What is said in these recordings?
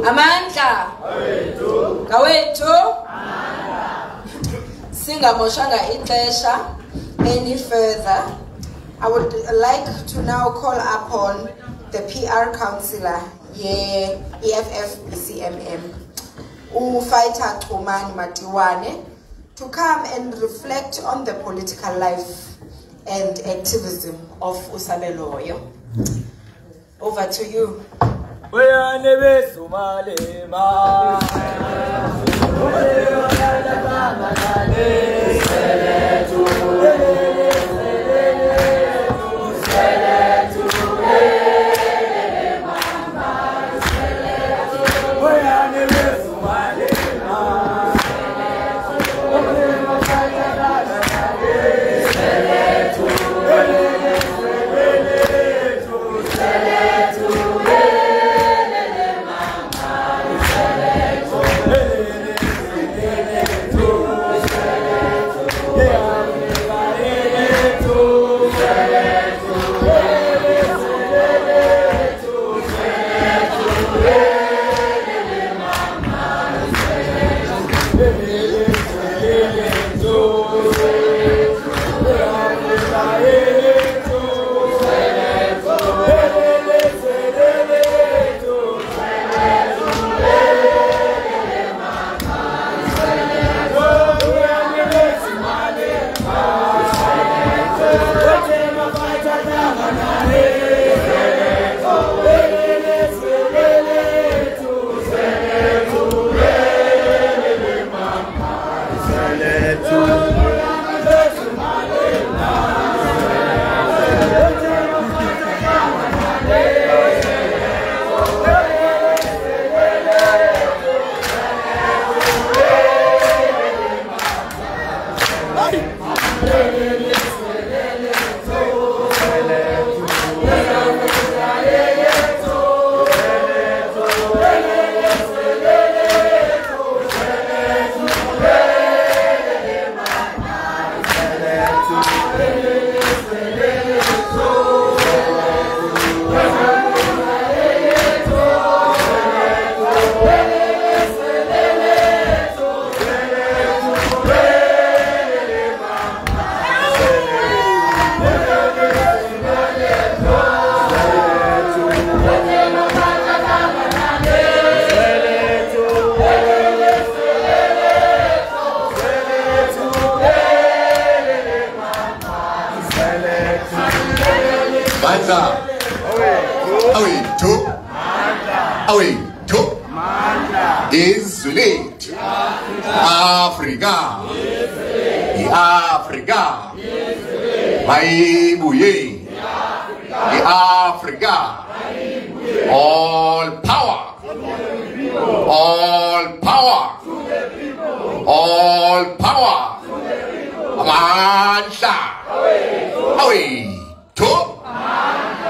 Amandla. Kawethu. Singamoshanga ixesha any further. I would like to now call upon the PR Councillor, EFFSC Fighter Chumani Matiwane, to come and reflect on the political life and activism of Sabelo Hoyo. Over to you.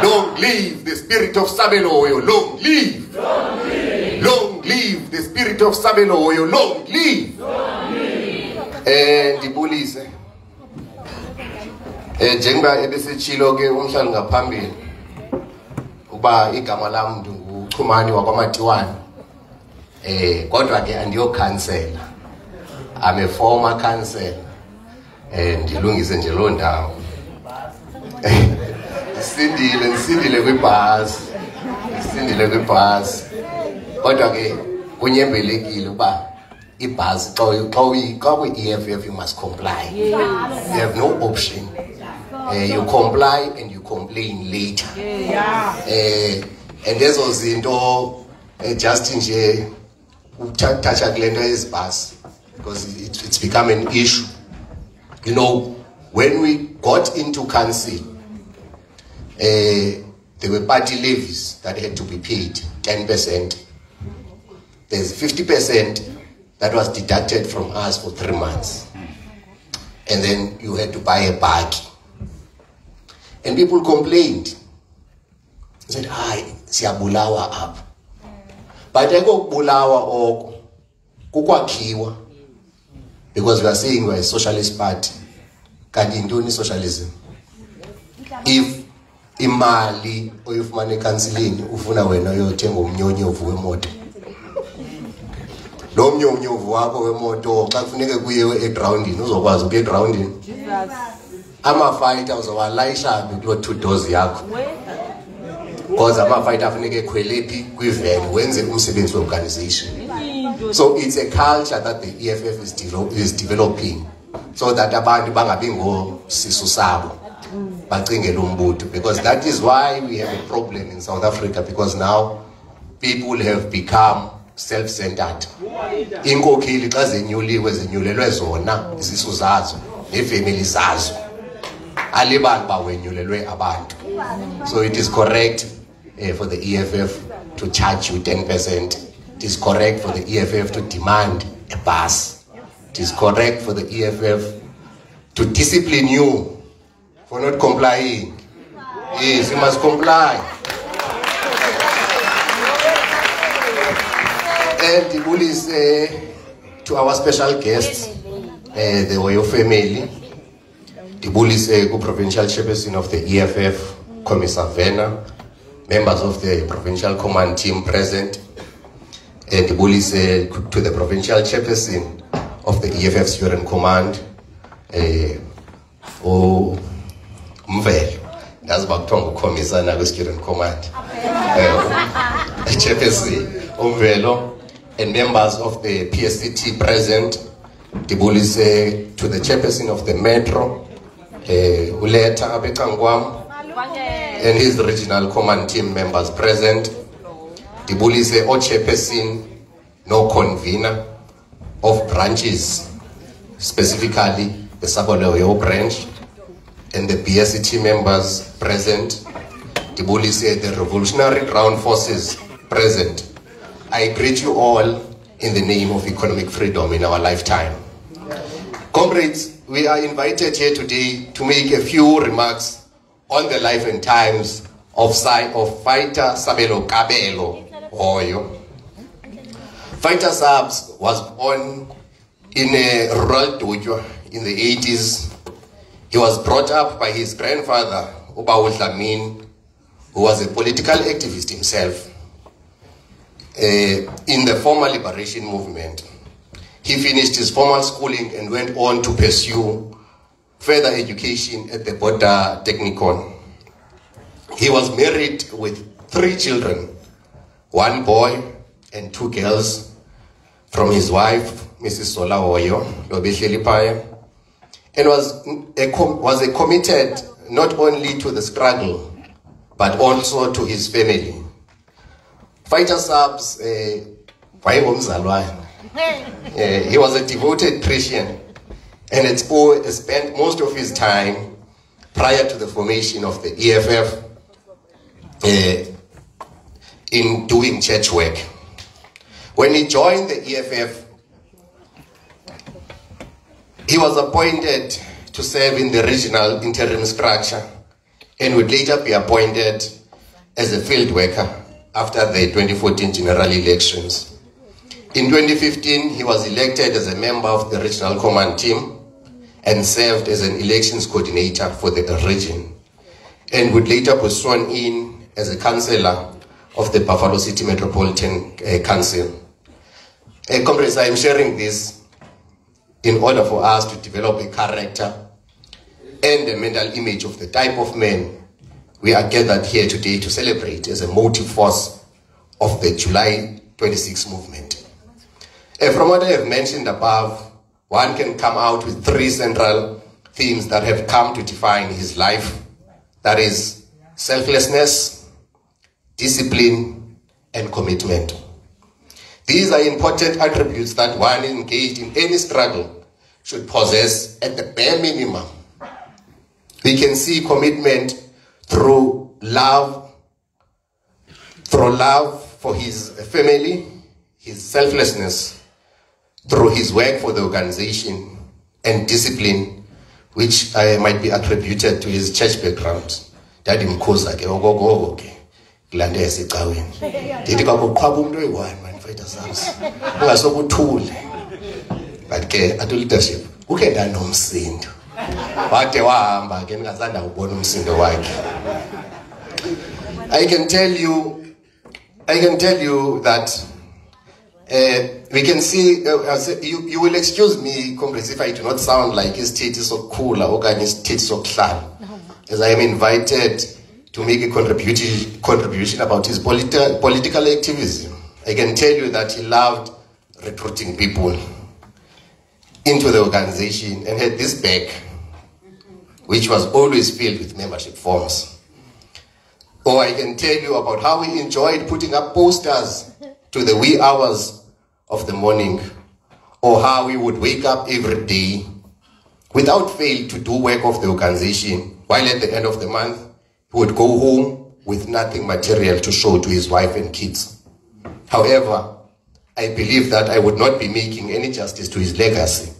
Long live the spirit of Sabelo Hoyo. Long live. Long live the spirit of Sabelo Hoyo. Long live. The police. Jenga ebesechilo ke umhlali ngaphambili. Uba igama lami ndu Chumani Matiwane. Kodwa ke andiyo councillor. I'm a former councillor. Ndilungise nje lo ndawo. Sindile kwibhasi. Kodwa ke kunyembelekile uba ibhasi xa kwi-EFF you must comply. You have no option. You comply and you complain later. And ezo zinto just nje uthatha kule nto yezibhasi because it's become an issue. You know, when we got into council, there were party levies that had to be paid, 10%. There's 50% that was deducted from us for 3 months. And then you had to buy a bag. And people complained. They said, "Hi, siyabulawa up." But I go bulawa or kukwakhiwa, because we are saying we're a socialist party. Kanti yintoni socialism? If imali oyifumana ekansilini ufuna wena uyothenga umnyonyo uvuke emoto, lo mnyonyovu wakho wemoto xa kufuneke kuyiwe egroundini uzokwazi ukuya egroundini ama-fighter uzowalayisha phi kuloo 2 doors yakho because ama-fighter afuneke ekhwele phi kwiveni wenze umsebenzi we-organization. So it's a culture that the EFF is developing so that abantu bangabi ngosisu sabo bacingela umbutho, because that is why we have a problem in South Africa, because now people have become self-centered. Inkokheli xa zenyulelwe zona izisu zazo neefamily zazo alibali bawenyulelwe abantu. So it is correct for the EFF to charge you 10%. It is correct for the EFF to demand a bus. It is correct for the EFF to discipline you for not complying. Yes, you must comply. And the bullies to our special guests, the Hoyo family, the bullies co-provincial chairperson of the EFF, Commissar Vena, members of the provincial command team present, and the bullies to the provincial chairperson of the EFF Student Command, Mvelo. That's about Tongo Commissar na Student Command. Chairperson Mvelo, and members of the PSCT present, the bullies to the chairperson of the Metro, Uleta Abekangwam, and his regional command team members present. The bullies or chairperson, no convener of branches, specifically the Sabelo Hoyo Branch, and the PSCT members present. The bullies the Revolutionary Ground Forces present. I greet you all in the name of economic freedom in our lifetime. Comrades, we are invited here today to make a few remarks on the life and times of Fighter Sabelo Hoyo. Fighter Sabs was born in a rural dojo in the 80s. He was brought up by his grandfather, Ubawul Lamin, who was a political activist himself in the former liberation movement. He finished his formal schooling and went on to pursue further education at the Border Technikon. He was married with 3 children, 1 boy and 2 girls, from his wife, Mrs. Sola Hoyo, and was committed not only to the struggle, but also to his family. Fighter Sabs, he was a devoted Christian and had spent most of his time prior to the formation of the EFF in doing church work. When he joined the EFF, he was appointed to serve in the regional interim structure and would later be appointed as a field worker after the 2014 general elections. In 2015, he was elected as a member of the regional command team and served as an elections coordinator for the region, and would later be sworn in as a councillor of the Buffalo City Metropolitan Council. Comrades, I am sharing this in order for us to develop a character and a mental image of the type of men we are gathered here today to celebrate as a motive force of the July 26 movement. From what I have mentioned above, one can come out with 3 central themes that have come to define his life. That is selflessness, discipline, and commitment. These are important attributes that one engaged in any struggle should possess at the bare minimum. We can see commitment through love for his family, his selflessness, through his work for the organization, and discipline, which might be attributed to his church background. Daddy Mkosa ke ogogo ke glande esicaweni. Dithi kakuqhaba umuntu oyi1 man Fighter Sabs. Ungasokuthule. But ke at leadership uke ndanomsindo. Wade wahamba ke ngazanda ubona umsindo wakhe. I can tell you that we can see, you will excuse me, comrades, if I do not sound like his titties so cool or his titties so clan, as I am invited to make a contribution about his political activism. I can tell you that he loved recruiting people into the organization and had this bag, which was always filled with membership forms. Or I can tell you about how he enjoyed putting up posters to the wee hours of the morning, or how he would wake up every day without fail to do work of the organization, while at the end of the month, he would go home with nothing material to show to his wife and kids. However, I believe that I would not be making any justice to his legacy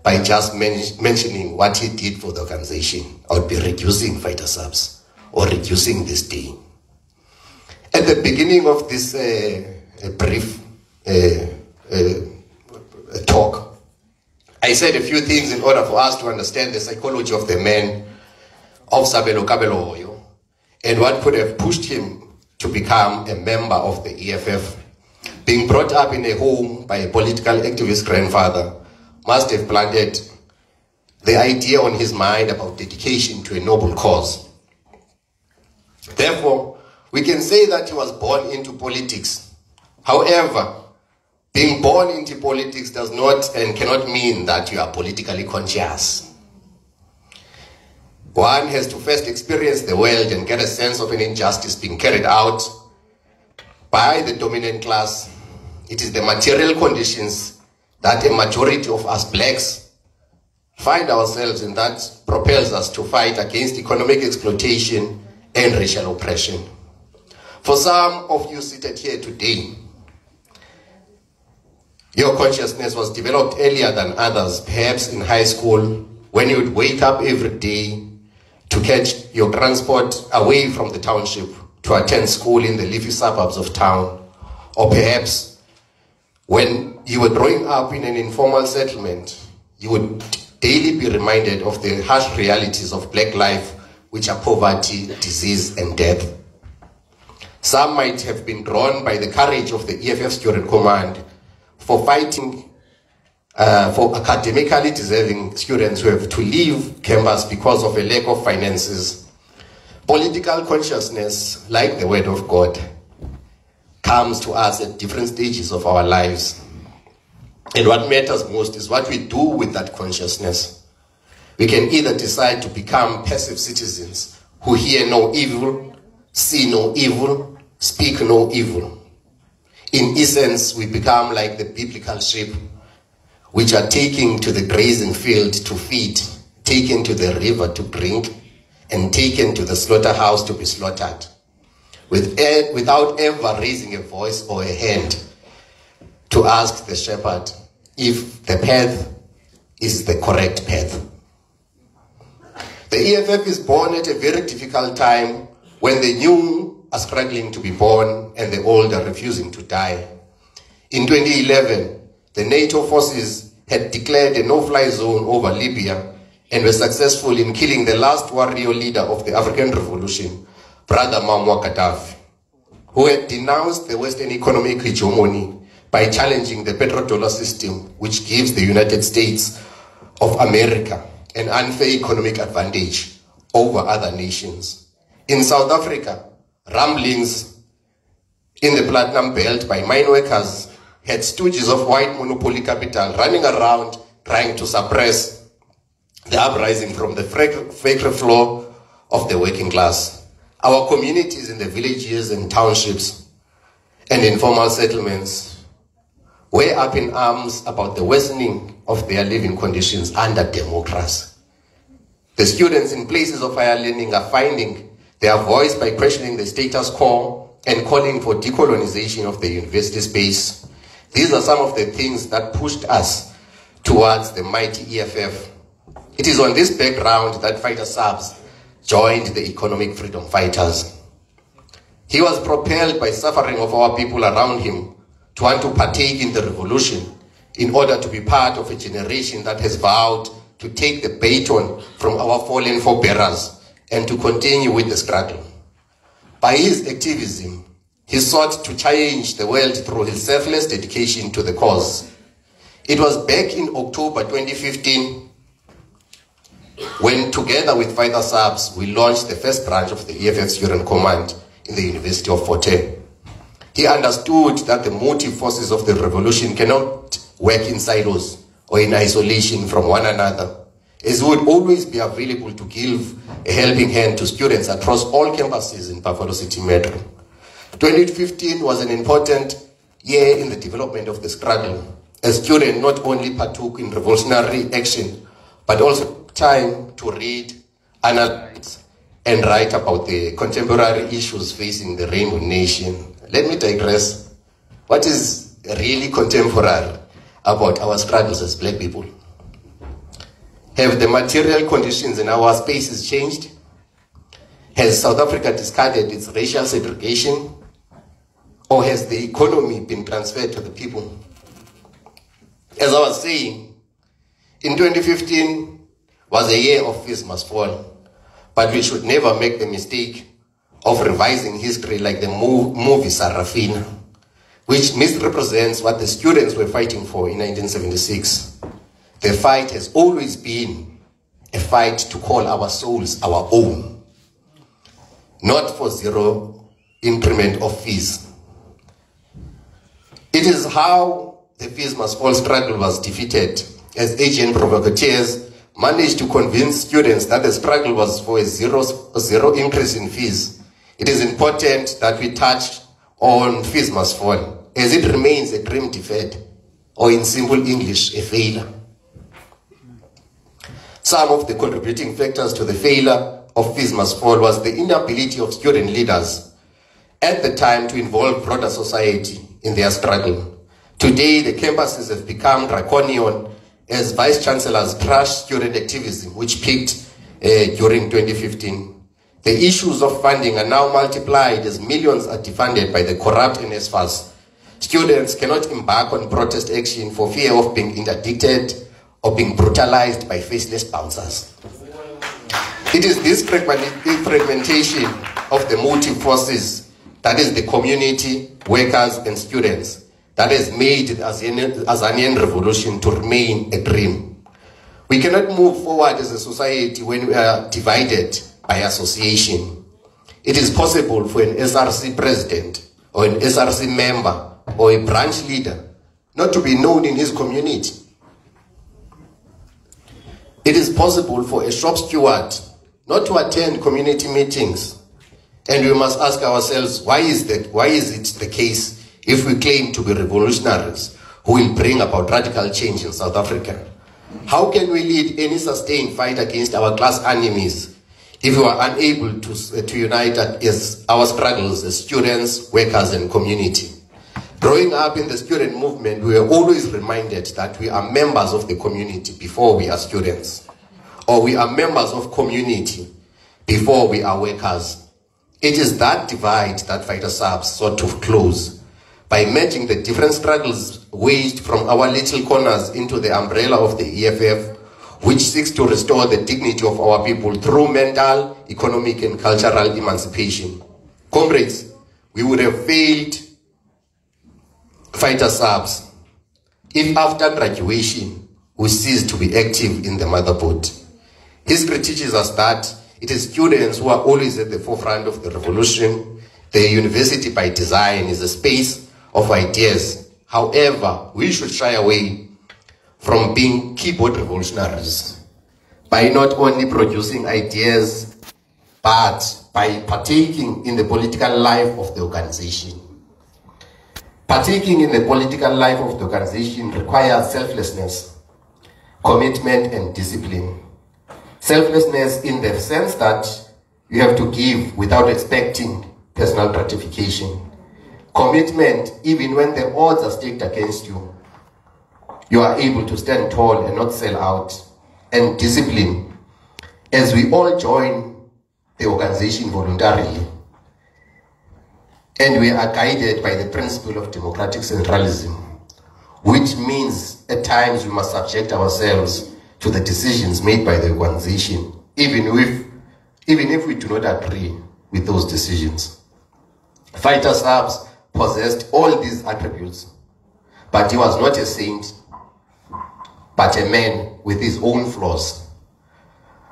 by just mentioning what he did for the organization. I would be reducing fighter subs or reducing this day. At the beginning of this brief talk, I said a few things in order for us to understand the psychology of the man of Sabelo Hoyo and what could have pushed him to become a member of the EFF. Being brought up in a home by a political activist grandfather must have planted the idea on his mind about dedication to a noble cause. Therefore, we can say that he was born into politics. However, being born into politics does not and cannot mean that you are politically conscious. One has to first experience the world and get a sense of an injustice being carried out by the dominant class. It is the material conditions that a majority of us blacks find ourselves in that propels us to fight against economic exploitation and racial oppression. For some of you seated here today, your consciousness was developed earlier than others, perhaps in high school, when you would wake up every day to catch your transport away from the township to attend school in the leafy suburbs of town, or perhaps when you were growing up in an informal settlement, you would daily be reminded of the harsh realities of black life, which are poverty, disease, and death. Some might have been drawn by the courage of the EFF Student Command for fighting for academically deserving students who have to leave campus because of a lack of finances. Political consciousness, like the Word of God, comes to us at different stages of our lives. And what matters most is what we do with that consciousness. We can either decide to become passive citizens who hear no evil, see no evil, speak no evil. In essence, we become like the biblical sheep, which are taken to the grazing field to feed, taken to the river to drink, and taken to the slaughterhouse to be slaughtered, without ever raising a voice or a hand to ask the shepherd if the path is the correct path. The EFF is born at a very difficult time when the new are struggling to be born and the old are refusing to die. In 2011, the NATO forces had declared a no-fly zone over Libya and were successful in killing the last warrior leader of the African Revolution, Brother Muammar Gaddafi, who had denounced the Western economic hegemony by challenging the petrodollar system, which gives the United States of America an unfair economic advantage over other nations. In South Africa, rumblings in the Platinum Belt by mine workers had stooges of white monopoly capital running around trying to suppress the uprising from the factory floor of the working class. Our communities in the villages and townships and informal settlements were up in arms about the worsening of their living conditions under democracy. The students in places of higher learning are finding their voice by questioning the status quo and calling for decolonization of the university space. These are some of the things that pushed us towards the mighty EFF. It is on this background that Fighter Subs joined the economic freedom fighters. He was propelled by suffering of our people around him to want to partake in the revolution in order to be part of a generation that has vowed to take the baton from our fallen forebearers and to continue with the struggle. By his activism, He sought to change the world through his selfless dedication to the cause. It was back in October 2015 when, together with Fighter Subs, we launched the first branch of the EFF Student Command in the University of Fort Hare. He understood that the motive forces of the revolution cannot work in silos or in isolation from one another, as he would always be available to give a helping hand to students across all campuses in Buffalo City Metro. 2015 was an important year in the development of the struggle. A student not only partook in revolutionary action, but also time to read, analyze, and write about the contemporary issues facing the Rainbow Nation. Let me digress. What is really contemporary about our struggles as black people? Have the material conditions in our spaces changed? Has South Africa discarded its racial segregation? Or has the economy been transferred to the people? As I was saying, in 2015 was a year of Fees Must Fall, but we should never make the mistake of revising history like the movie Sarafina, which misrepresents what the students were fighting for in 1976. The fight has always been a fight to call our souls our own, not for zero increment of fees. It is how the Fees Must Fall struggle was defeated, as agent provocateurs managed to convince students that the struggle was for a zero increase in fees. It is important that we touch on Fees Must Fall, as it remains a dream deferred, or in simple English, a failure. Some of the contributing factors to the failure of Fees Must Fall was the inability of student leaders at the time to involve broader society in their struggle. Today, the campuses have become draconian as vice chancellors crush student activism, which peaked during 2015. The issues of funding are now multiplied as millions are defunded by the corrupt NSFAS. Students cannot embark on protest action for fear of being interdicted or being brutalized by faceless bouncers. It is this fragmentation of the motive forces, that is the community, workers, and students, that has made the Azanian revolution to remain a dream. We cannot move forward as a society when we are divided by association. It is possible for an SRC president or an SRC member or a branch leader not to be known in his community. It is possible for a shop steward not to attend community meetings. And we must ask ourselves, why is it the case if we claim to be revolutionaries who will bring about radical change in South Africa? How can we lead any sustained fight against our class enemies if we are unable to unite as our struggles as students, workers, and community? Growing up in the student movement, we were always reminded that we are members of the community before we are students, or we are members of community before we are workers. It is that divide that Fighter Subs sought to close by merging the different struggles waged from our little corners into the umbrella of the EFF, which seeks to restore the dignity of our people through mental, economic, and cultural emancipation. Comrades, we would have failed Fighter Subs if after graduation we ceased to be active in the motherboard. History teaches us that it is students who are always at the forefront of the revolution. The university by design is a space of ideas. However, we should shy away from being keyboard revolutionaries by not only producing ideas, but by partaking in the political life of the organization. Partaking in the political life of the organization requires selflessness, commitment, and discipline. Selflessness in the sense that you have to give without expecting personal gratification. Commitment, even when the odds are stacked against you, you are able to stand tall and not sell out. And discipline, as we all join the organization voluntarily, and we are guided by the principle of democratic centralism, which means at times we must subject ourselves to the decisions made by the organization, even if we do not agree with those decisions. Fighter Subs possessed all these attributes, but he was not a saint, but a man with his own flaws.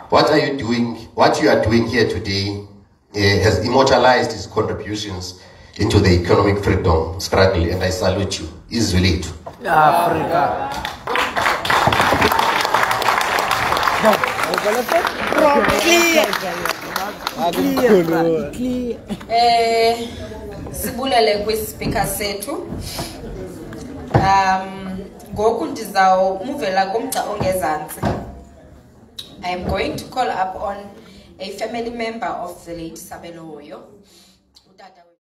What are you doing? What you are doing here today has immortalized his contributions into the economic freedom struggle, and I salute you. Izulito. Africa. Sibulele kwi-speaker sethu. Ngoku ndizawumuvela kumgca ongezantsi. I am going to call up on a family member of the late Sabelo Hoyo.